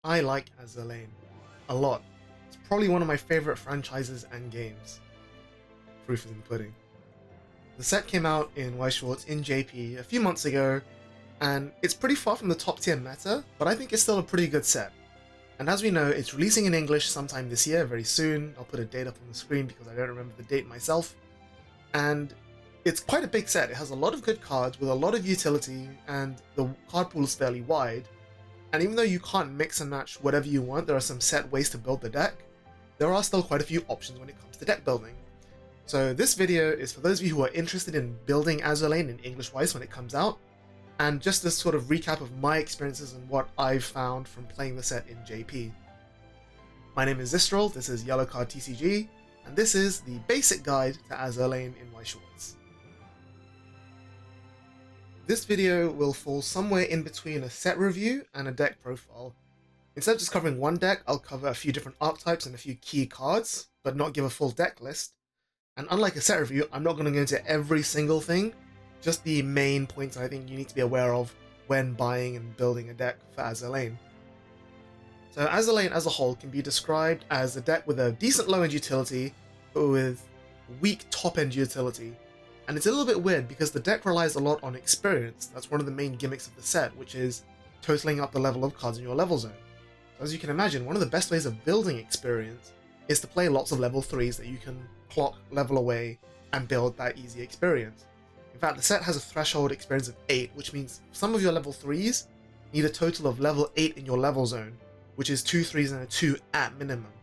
I like Azur a lot. It's probably one of my favorite franchises and games. Proof is in the pudding. The set came out in Weiss Schwarz in JP a few months ago, and it's pretty far from the top tier meta, but I think it's still a pretty good set. And as we know, it's releasing in English sometime this year, very soon. I'll put a date up on the screen because I don't remember the date myself. And it's quite a big set. It has a lot of good cards with a lot of utility, and the card pool is fairly wide. And even though you can't mix and match whatever you want, there are some set ways to build the deck, there are still quite a few options when it comes to deck building. So this video is for those of you who are interested in building Azur in English Weiss when it comes out, and just this sort of recap of my experiences and what I've found from playing the set in JP. My name is Zistrel, this is Yellow Card TCG, and this is the basic guide to Azur in Weiss Schwarz. This video will fall somewhere in between a set review and a deck profile. Instead of just covering one deck, I'll cover a few different archetypes and a few key cards, but not give a full deck list. And unlike a set review, I'm not going to go into every single thing, just the main points I think you need to be aware of when buying and building a deck for Azur. So Azur as a whole can be described as a deck with a decent low-end utility, but with weak top-end utility. And it's a little bit weird because the deck relies a lot on experience. That's one of the main gimmicks of the set, which is totaling up the level of cards in your level zone. So as you can imagine, one of the best ways of building experience is to play lots of level 3s that you can clock level away and build that easy experience. In fact, the set has a threshold experience of 8, which means some of your level 3s need a total of level 8 in your level zone, which is 2 3s and a 2 at minimum.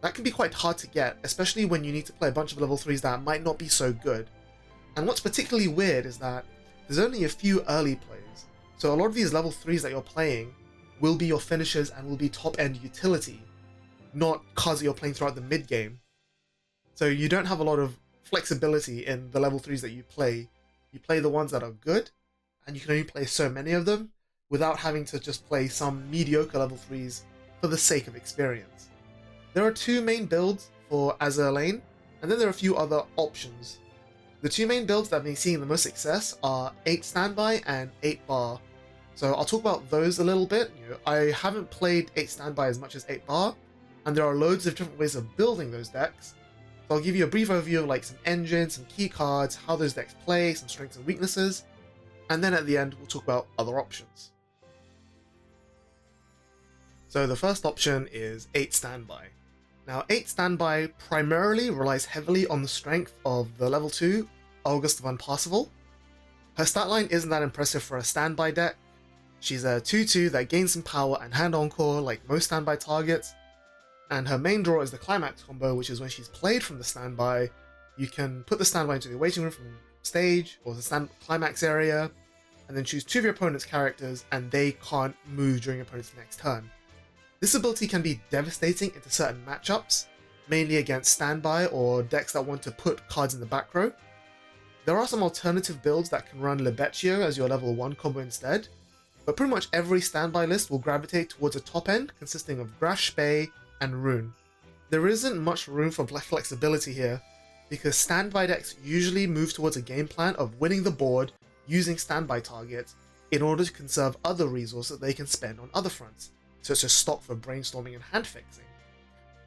That can be quite hard to get, especially when you need to play a bunch of level 3s that might not be so good. And what's particularly weird is that there's only a few early plays, so a lot of these level 3s that you're playing will be your finishers and will be top-end utility, not cards that you're playing throughout the mid-game. So you don't have a lot of flexibility in the level 3s that you play. You play the ones that are good, and you can only play so many of them without having to just play some mediocre level 3s for the sake of experience. There are two main builds for Azur, and then there are a few other options. The two main builds that have been seeing the most success are 8 standby and 8 bar. So I'll talk about those a little bit. I haven't played 8 standby as much as 8 bar, and there are loads of different ways of building those decks. So I'll give you a brief overview of like some engines, some key cards, how those decks play, some strengths and weaknesses, and then at the end we'll talk about other options. So the first option is 8 standby. Now 8 standby primarily relies heavily on the strength of the level 2 August of Unpassable. Her stat line isn't that impressive for a standby deck. She's a 2-2 that gains some power and hand encore like most standby targets, and her main draw is the climax combo, which is when she's played from the standby, you can put the standby into the waiting room from stage or the climax area, and then choose 2 of your opponent's characters and they can't move during your opponent's next turn. This ability can be devastating into certain matchups, mainly against standby or decks that want to put cards in the back row. There are some alternative builds that can run Libeccio as your level 1 combo instead, but pretty much every standby list will gravitate towards a top end consisting of Graf Spee and Rune. There isn't much room for flexibility here, because standby decks usually move towards a game plan of winning the board using standby targets in order to conserve other resources that they can spend on other fronts, such as stock for brainstorming and hand fixing.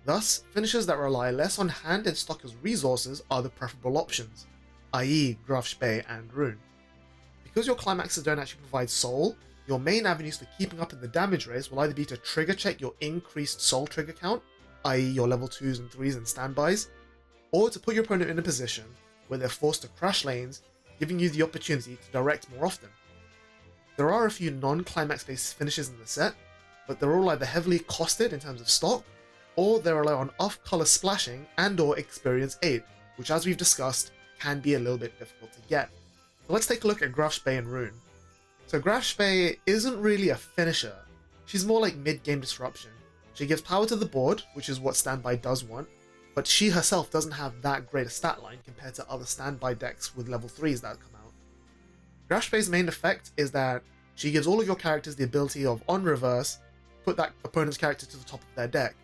Thus, finishers that rely less on hand and stock as resources are the preferable options, i.e. Graf Spee and Rune. Because your climaxes don't actually provide soul, your main avenues for keeping up in the damage race will either be to trigger check your increased soul trigger count, i.e. your level 2s and 3s and standbys, or to put your opponent in a position where they're forced to crash lanes, giving you the opportunity to direct more often. There are a few non-climax based finishes in the set, but they're all either heavily costed in terms of stock, or they rely on off-color splashing and or experience 8, which as we've discussed, can be a little bit difficult to get. So let's take a look at Graf Spee and Rune. So Graf Spee isn't really a finisher, she's more like mid-game disruption. She gives power to the board, which is what standby does want, but she herself doesn't have that great a stat line compared to other standby decks with level 3s that come out. Graf Spee's main effect is that she gives all of your characters the ability of, on reverse, put that opponent's character to the top of their deck,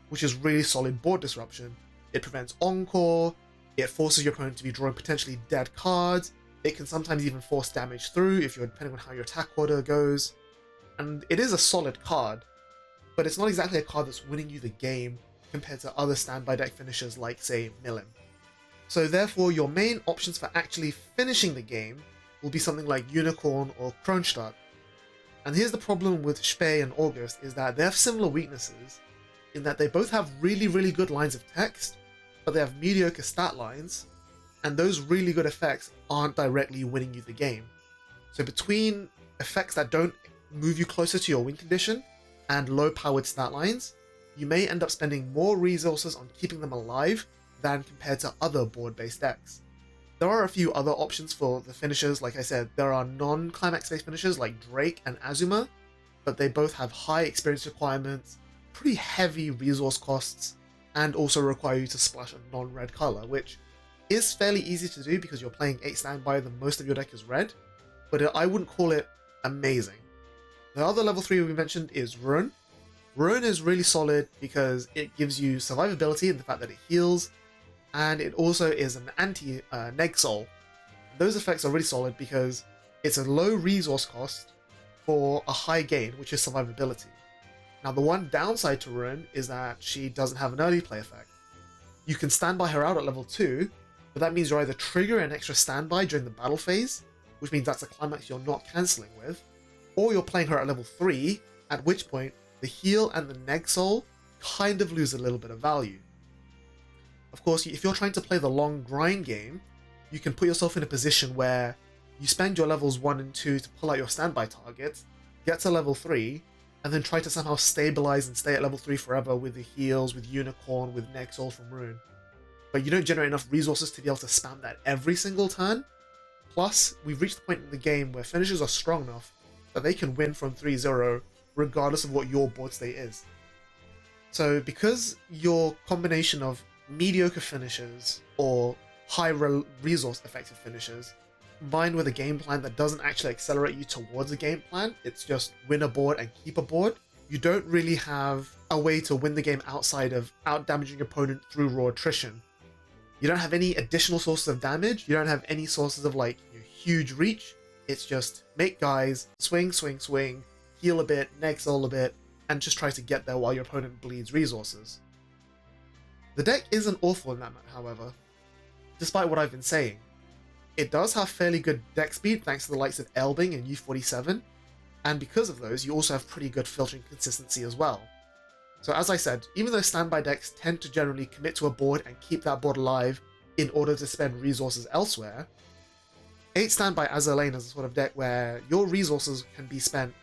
which is really solid board disruption. It prevents encore, it forces your opponent to be drawing potentially dead cards, it can sometimes even force damage through if you're depending on how your attack order goes, and it is a solid card. but it's not exactly a card that's winning you the game compared to other standby deck finishers like, say, Milim. So therefore, your main options for actually finishing the game will be something like Unicorn or Kronstadt. And here's the problem with Spee and August, is that they have similar weaknesses in that they both have really, really good lines of text, but they have mediocre stat lines, and those really good effects aren't directly winning you the game. So between effects that don't move you closer to your win condition and low-powered stat lines, you may end up spending more resources on keeping them alive than compared to other board-based decks. There are a few other options for the finishers. Like I said, there are non-climax based finishers like Drake and Azuma, but they both have high experience requirements, pretty heavy resource costs, and also require you to splash a non-red color, which is fairly easy to do because you're playing 8 standby and most of your deck is red, but I wouldn't call it amazing. The other level 3 we mentioned is Ruin. Ruin is really solid because it gives you survivability in the fact that it heals, and it also is an anti-neg soul. Those effects are really solid because it's a low resource cost for a high gain, which is survivability. Now the one downside to Ruin is that she doesn't have an early play effect. You can standby her out at level 2, but that means you're either trigger an extra standby during the battle phase, which means that's a climax you're not cancelling with, or you're playing her at level 3, at which point the heal and the neg soul kind of lose a little bit of value. Of course, if you're trying to play the long grind game, you can put yourself in a position where you spend your levels 1 and 2 to pull out your standby targets, get to level 3, and then try to somehow stabilize and stay at level 3 forever with the heals, with Unicorn, with neg soul from Ruin. But you don't generate enough resources to be able to spam that every single turn. Plus, we've reached the point in the game where finishers are strong enough that they can win from 3-0 regardless of what your board state is. So because your combination of mediocre finishers or high resource effective finishers combined with a game plan that doesn't actually accelerate you towards a game plan, it's just win a board and keep a board, you don't really have a way to win the game outside of out-damaging your opponent through raw attrition. You don't have any additional sources of damage, you don't have any sources of like huge reach, it's just make guys, swing, swing, swing, heal a bit, neg soul a bit, and just try to get there while your opponent bleeds resources. The deck isn't awful in that, however, despite what I've been saying. It does have fairly good deck speed thanks to the likes of Elbing and U47, and because of those, you also have pretty good filtering consistency as well. So as I said, even though standby decks tend to generally commit to a board and keep that board alive in order to spend resources elsewhere, 8 standby Azur Lane is a sort of deck where your resources can be spent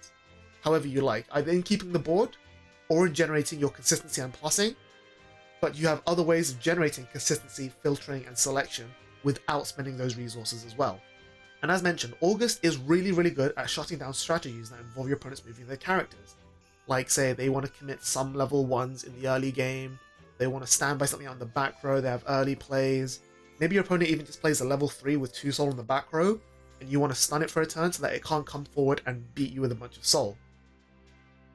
however you like, either in keeping the board or in generating your consistency and plussing, but you have other ways of generating consistency, filtering, and selection without spending those resources as well. And as mentioned, August is really, really good at shutting down strategies that involve your opponents moving their characters. Like, say, they want to commit some level 1s in the early game, they want to stand by something on the back row, they have early plays, maybe your opponent even just plays a level 3 with 2 soul on the back row, and you want to stun it for a turn so that it can't come forward and beat you with a bunch of soul.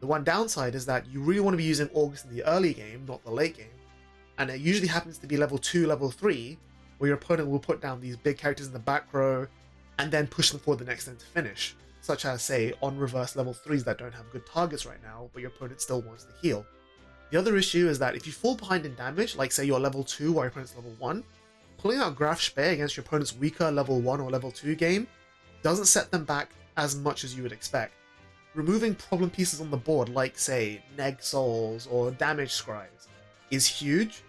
The one downside is that you really want to be using August in the early game, not the late game, and it usually happens to be level 2, level 3, where your opponent will put down these big characters in the back row and then push them forward the next turn to finish, such as, say, on reverse level 3s that don't have good targets right now, but your opponent still wants to heal. The other issue is that if you fall behind in damage, like say you're level 2 while your opponent's level 1, pulling out Graf Spee against your opponent's weaker level 1 or level 2 game doesn't set them back as much as you would expect. Removing problem pieces on the board like, say, neg souls or damage scries is huge,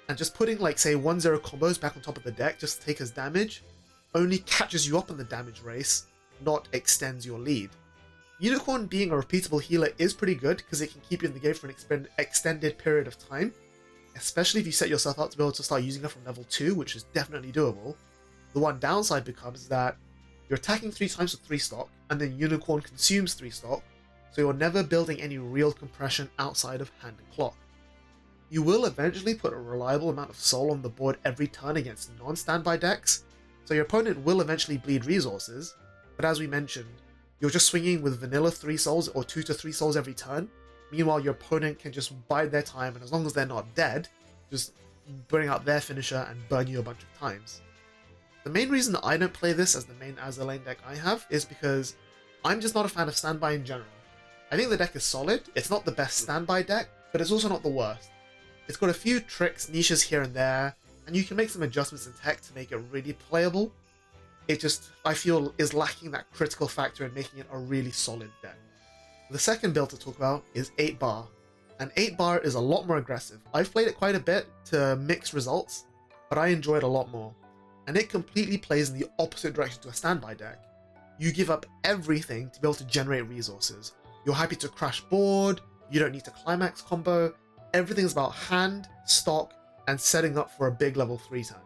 and just putting like, say, 1-0 combos back on top of the deck just to take as damage only catches you up in the damage race, not extends your lead. Unicorn being a repeatable healer is pretty good because it can keep you in the game for an extended period of time, especially if you set yourself up to be able to start using her from level 2, which is definitely doable. The one downside becomes that you're attacking 3 times with 3 stock, and then Unicorn consumes 3 stock, so you're never building any real compression outside of hand and clock. You will eventually put a reliable amount of soul on the board every turn against non-standby decks, so your opponent will eventually bleed resources, but as we mentioned, you're just swinging with vanilla 3 souls or 2 to 3 souls every turn. Meanwhile, your opponent can just bide their time, and as long as they're not dead, just bring out their finisher and burn you a bunch of times. The main reason that I don't play this as the main Azur Lane deck I have is because I'm just not a fan of standby in general. I think the deck is solid. It's not the best standby deck, but it's also not the worst. It's got a few tricks, niches here and there, and you can make some adjustments in tech to make it really playable. It just, I feel, is lacking that critical factor in making it a really solid deck. The second build to talk about is 8 bar. And 8 bar is a lot more aggressive. I've played it quite a bit to mix results, but I enjoy it a lot more. And it completely plays in the opposite direction to a standby deck. You give up everything to be able to generate resources. You're happy to crash board, you don't need to climax combo, everything's about hand, stock, and setting up for a big level 3 turn.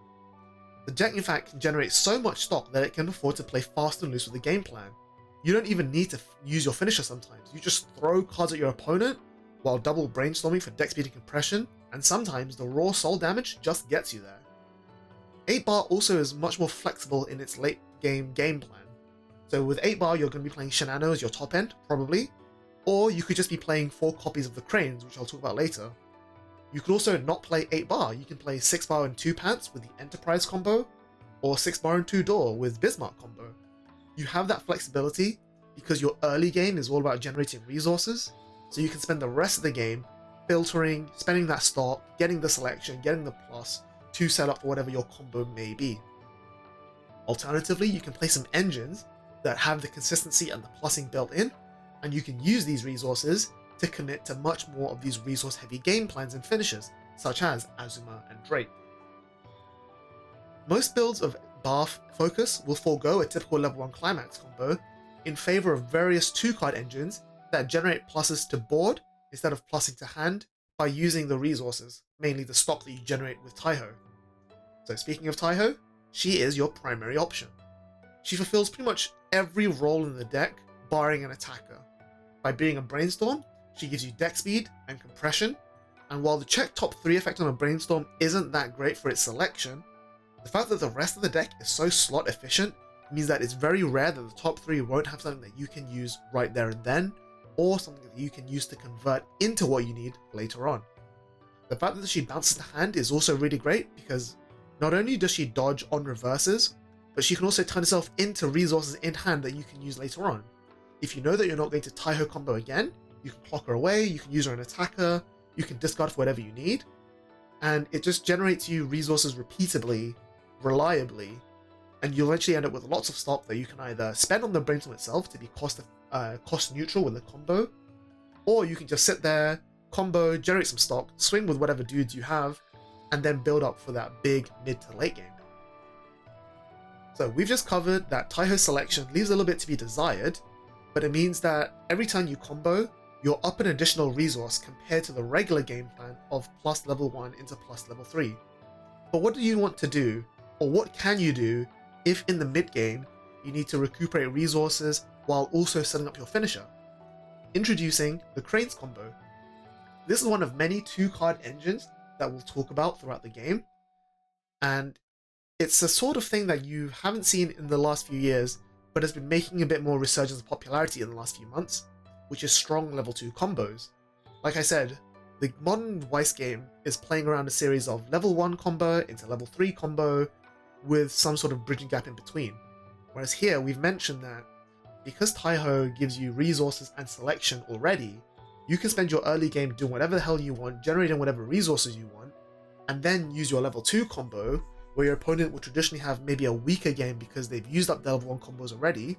The deck in fact can generate so much stock that it can afford to play fast and loose with the game plan. You don't even need to use your finisher sometimes, you just throw cards at your opponent while double brainstorming for deck speed and compression, and sometimes the raw soul damage just gets you there. 8 bar also is much more flexible in its late game plan. So with 8 bar you're going to be playing Shinano as your top end, probably, or you could just be playing 4 copies of the Cranes, which I'll talk about later. You could also not play 8 bar, you can play 6 bar and 2 pants with the Enterprise combo, or 6 bar and 2 door with Bismarck combo. You have that flexibility because your early game is all about generating resources, so you can spend the rest of the game filtering, spending that stock, getting the selection, getting the plus to set up for whatever your combo may be. Alternatively, you can play some engines that have the consistency and the plussing built in, and you can use these resources to commit to much more of these resource heavy game plans and finishes, such as Azuma and Drake. Most builds of bar focus will forego a typical level 1 climax combo in favor of various 2-card engines that generate pluses to board instead of plussing to hand by using the resources, mainly the stock that you generate with Taiho. So speaking of Taiho, she is your primary option. She fulfills pretty much every role in the deck, barring an attacker. By being a brainstorm, she gives you deck speed and compression, and while the check top 3 effect on a brainstorm isn't that great for its selection, the fact that the rest of the deck is so slot efficient means that it's very rare that the top 3 won't have something that you can use right there and then, or something that you can use to convert into what you need later on. The fact that she bounces to hand is also really great because not only does she dodge on reverses, but she can also turn herself into resources in hand that you can use later on. If you know that you're not going to Taiho combo again, you can clock her away, you can use her an attacker, you can discard for whatever you need, and it just generates you resources repeatably, reliably, and you'll eventually end up with lots of stock that you can either spend on the brainstorm itself to be cost neutral with the combo, or you can just sit there, combo, generate some stock, swing with whatever dudes you have, and then build up for that big mid to late game. So we've just covered that Taiho selection leaves a little bit to be desired, but it means that every time you combo, you're up an additional resource compared to the regular game plan of plus level 1 into plus level 3. But what do you want to do, or what can you do, if in the mid game you need to recuperate resources while also setting up your finisher? Introducing the Cranes combo. This is one of many 2-card engines that we'll talk about throughout the game, and it's a sort of thing that you haven't seen in the last few years, but has been making a bit more resurgence of popularity in the last few months, which is strong level 2 combos. Like I said, the modern Weiss game is playing around a series of level 1 combo into level 3 combo with some sort of bridging gap in between. Whereas here we've mentioned that because Taiho gives you resources and selection already, you can spend your early game doing whatever the hell you want, generating whatever resources you want, and then use your level 2 combo where your opponent will traditionally have maybe a weaker game because they've used up their level 1 combos already,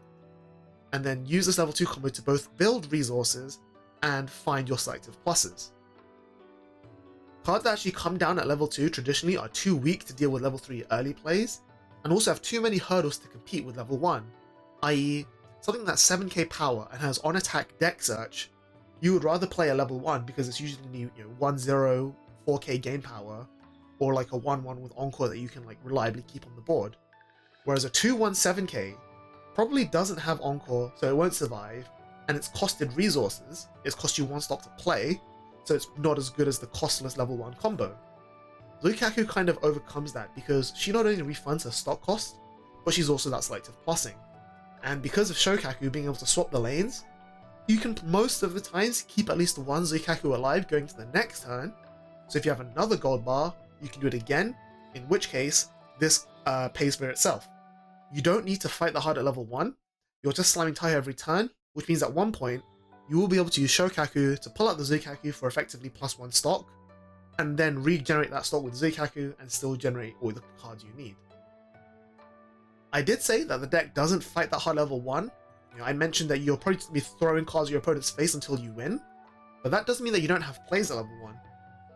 and then use this level 2 combo to both build resources and find your selective pluses. Cards that actually come down at level 2 traditionally are too weak to deal with level 3 early plays, and also have too many hurdles to compete with level 1, i.e. something that's 7k power and has on attack deck search. You would rather play a level 1 because it's usually 1-0, 4k game power, or like a 1-1 with Encore that you can like reliably keep on the board. Whereas a 2-1 7k probably doesn't have Encore, so it won't survive, and it's costed resources, it's cost you 1 stock to play, so it's not as good as the costless level 1 combo. Lukaku kind of overcomes that because she not only refunds her stock cost, but she's also that selective plussing. And because of Shokaku being able to swap the lanes, you can most of the times keep at least one Zuikaku alive going to the next turn, so if you have another gold bar, you can do it again, in which case, this pays for itself. You don't need to fight the hard at level 1, you're just slamming Taiho every turn, which means at one point, you will be able to use Shokaku to pull out the Zuikaku for effectively +1 stock, and then regenerate that stock with Zuikaku and still generate all the cards you need. I did say that the deck doesn't fight that hard level 1. I mentioned that you're probably going to be throwing cards at your opponent's face until you win, but that doesn't mean that you don't have plays at level 1.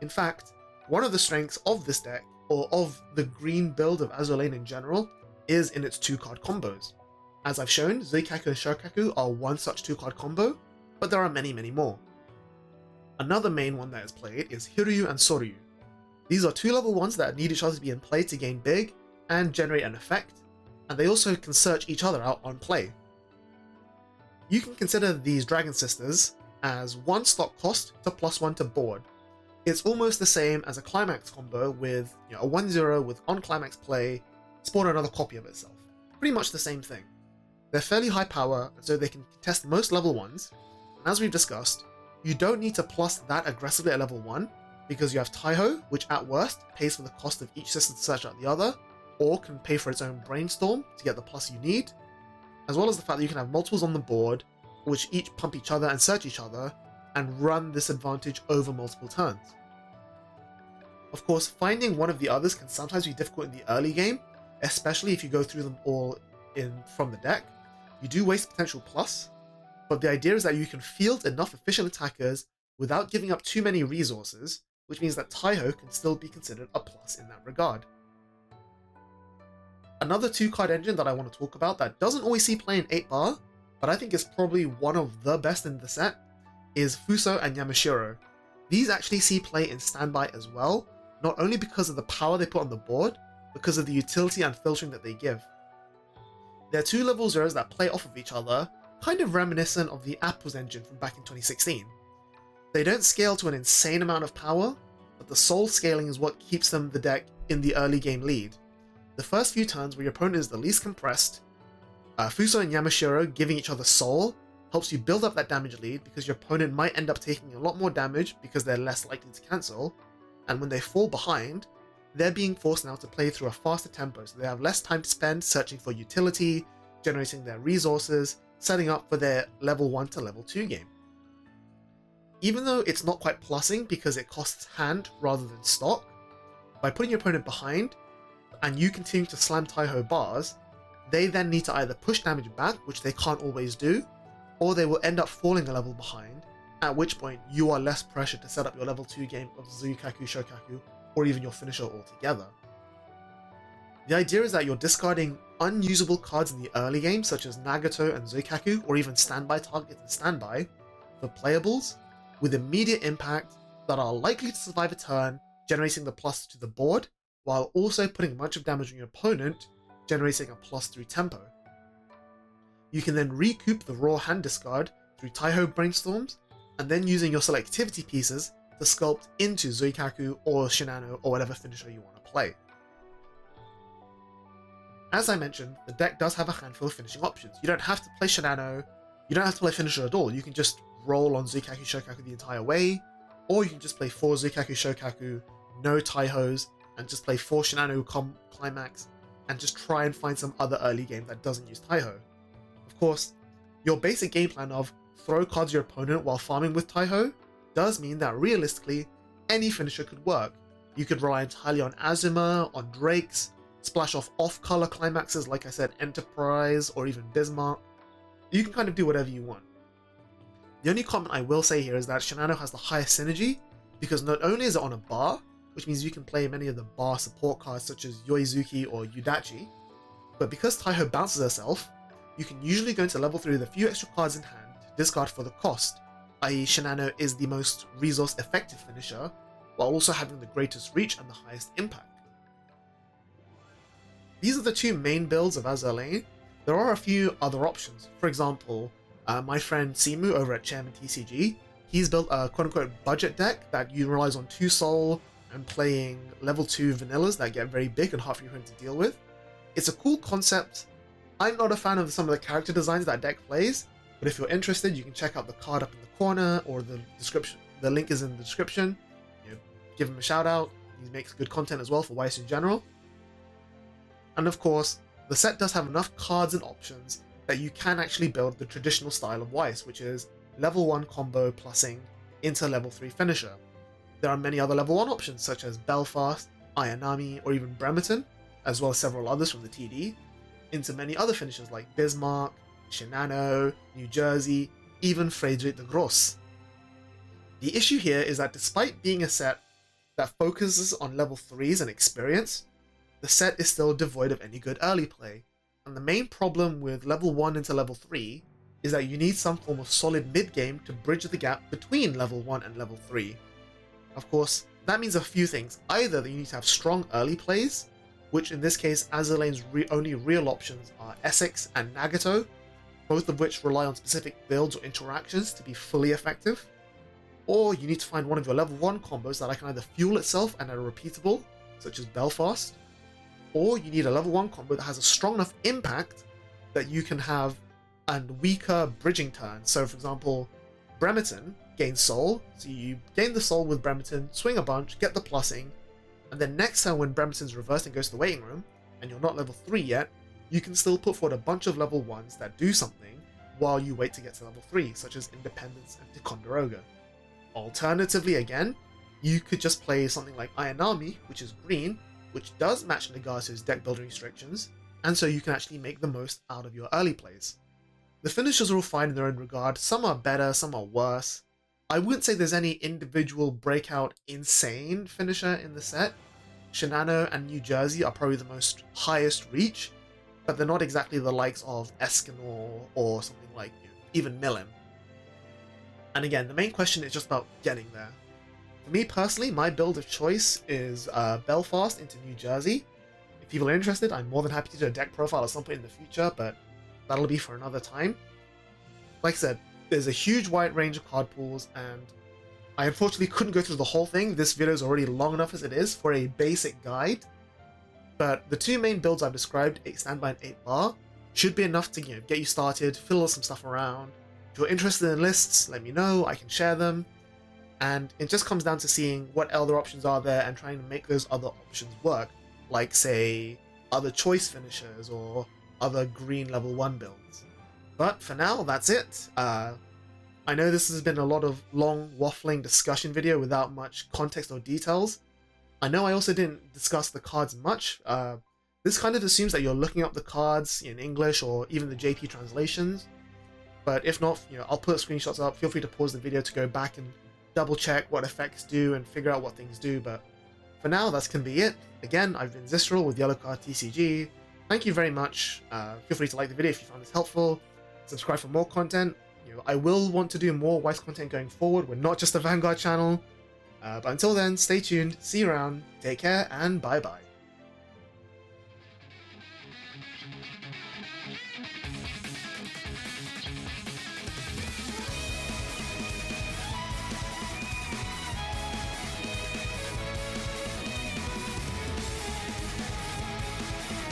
In fact, one of the strengths of this deck, or of the green build of Azur Lane in general, is in its 2-card combos. As I've shown, Zuikaku and Shokaku are one such 2-card combo, but there are many, many more. Another main one that is played is Hiryu and Soryu. These are 2 level 1s that need each other to be in play to gain big and generate an effect, and they also can search each other out on play. You can consider these Dragon Sisters as 1 stock cost to +1 to board. It's almost the same as a Climax combo with a 1-0 with on Climax play, spawn another copy of itself. Pretty much the same thing. They're fairly high power, so they can contest most level 1s, and as we've discussed, you don't need to plus that aggressively at level 1, because you have Taiho, which at worst pays for the cost of each sister to search out the other, or can pay for its own Brainstorm to get the plus you need, as well as the fact that you can have multiples on the board, which each pump each other and search each other, and run this advantage over multiple turns. Of course, finding one of the others can sometimes be difficult in the early game, especially if you go through them all from the deck. You do waste potential plus, but the idea is that you can field enough efficient attackers without giving up too many resources, which means that Taiho can still be considered a plus in that regard. Another 2-card engine that I want to talk about that doesn't always see play in 8-bar, but I think is probably one of the best in the set, is Fuso and Yamashiro. These actually see play in standby as well, not only because of the power they put on the board, because of the utility and filtering that they give. They're 2 level 0s that play off of each other, kind of reminiscent of the Apples engine from back in 2016. They don't scale to an insane amount of power, but the soul scaling is what keeps them the deck in the early game lead. The first few turns where your opponent is the least compressed, Fuso and Yamashiro giving each other soul helps you build up that damage lead because your opponent might end up taking a lot more damage because they're less likely to cancel, and when they fall behind, they're being forced now to play through a faster tempo, so they have less time to spend searching for utility, generating their resources, setting up for their level 1 to level 2 game. Even though it's not quite plussing because it costs hand rather than stock, by putting your opponent behind, and you continue to slam Taiho bars, they then need to either push damage back, which they can't always do, or they will end up falling a level behind, at which point you are less pressured to set up your level 2 game of Zuikaku, Shokaku, or even your finisher altogether. The idea is that you're discarding unusable cards in the early game, such as Nagato and Zuikaku, or even standby targets and standby, for playables, with immediate impact that are likely to survive a turn, generating the plus to the board, while also putting a bunch of damage on your opponent, generating a plus through tempo. You can then recoup the raw hand discard through Taiho Brainstorms, and then using your selectivity pieces to sculpt into Zuikaku or Shinano or whatever finisher you want to play. As I mentioned, the deck does have a handful of finishing options. You don't have to play Shinano, you don't have to play finisher at all, you can just roll on Zuikaku Shokaku the entire way, or you can just play 4 Zuikaku Shokaku, no Taihos, and just play 4 Shinano Climax, and just try and find some other early game that doesn't use Taiho. Of course, your basic game plan of throw cards your opponent while farming with Taiho does mean that realistically, any finisher could work. You could rely entirely on Azuma, on Drakes, splash off-color climaxes like I said, Enterprise, or even Bismarck. You can kind of do whatever you want. The only comment I will say here is that Shinano has the highest synergy, because not only is it on a bar, which means you can play many of the bar support cards such as Yoizuki or Yudachi, but because Taiho bounces herself, you can usually go into level 3 with a few extra cards in hand to discard for the cost, i.e. Shinano is the most resource effective finisher, while also having the greatest reach and the highest impact. These are the 2 main builds of Azur Lane. There are a few other options. For example, my friend Simu over at Chairman TCG, he's built a quote-unquote budget deck that relies on 2 soul and playing level 2 vanillas that get very big and hard for your to deal with. It's a cool concept. I'm not a fan of some of the character designs that deck plays, but if you're interested, you can check out the card up in the corner or the description. The link is in the description. Give him a shout out. He makes good content as well for Weiss in general. And of course, the set does have enough cards and options that you can actually build the traditional style of Weiss, which is level 1 combo plussing into level 3 finisher. There are many other level 1 options such as Belfast, Ayanami, or even Bremerton, as well as several others from the TD, into many other finishers like Bismarck, Shinano, New Jersey, even Friedrich de Gross. The issue here is that despite being a set that focuses on level 3s and experience, the set is still devoid of any good early play, and the main problem with level 1 into level 3 is that you need some form of solid mid-game to bridge the gap between level 1 and level 3. Of course, that means a few things. Either that you need to have strong early plays, which in this case Azur lane's only real options are Essex and Nagato, both of which rely on specific builds or interactions to be fully effective. Or you need to find one of your level 1 combos that can either fuel itself and are repeatable, such as Belfast, or you need a level 1 combo that has a strong enough impact that you can have and weaker bridging turns. So for example, Bremerton gains soul, so you gain the soul with Bremerton, swing a bunch, get the plussing, and then next turn when Bremerton's reversed and goes to the waiting room, and you're not level 3 yet, you can still put forward a bunch of level 1s that do something while you wait to get to level 3, such as Independence and Ticonderoga. Alternatively again, you could just play something like Ayanami, which is green, which does match Nagato's deck building restrictions, and so you can actually make the most out of your early plays. The finishers are all fine in their own regard, some are better, some are worse. I wouldn't say there's any individual breakout insane finisher in the set. Shinano and New Jersey are probably the most highest reach, but they're not exactly the likes of Escanor or something like even Milim. And again, the main question is just about getting there. For me personally, my build of choice is Belfast into New Jersey. If people are interested, I'm more than happy to do a deck profile at some point in the future, but that'll be for another time. Like I said, there's a huge wide range of card pools, and I unfortunately couldn't go through the whole thing. This video is already long enough as it is for a basic guide. But the two main builds I've described, 8 standby and 8 bar, should be enough to get you started, fiddle some stuff around. If you're interested in lists, let me know, I can share them. And it just comes down to seeing what other options are there and trying to make those other options work, like say other choice finishers or other green level 1 builds. But for now, that's it. I know this has been a lot of long waffling discussion video without much context or details. I know I also didn't discuss the cards much. This kind of assumes that you're looking up the cards in English or even the JP translations. But if not, I'll put screenshots up. Feel free to pause the video to go back and double check what effects do and figure out what things do. But for now, that's going to be it. Again, I've been Zistral with Yellow Card TCG. Thank you very much. Feel free to like the video if you found this helpful. Subscribe for more content. I will want to do more Weiss content going forward. We're not just a Vanguard channel. But until then, stay tuned, see you around, take care, and bye-bye.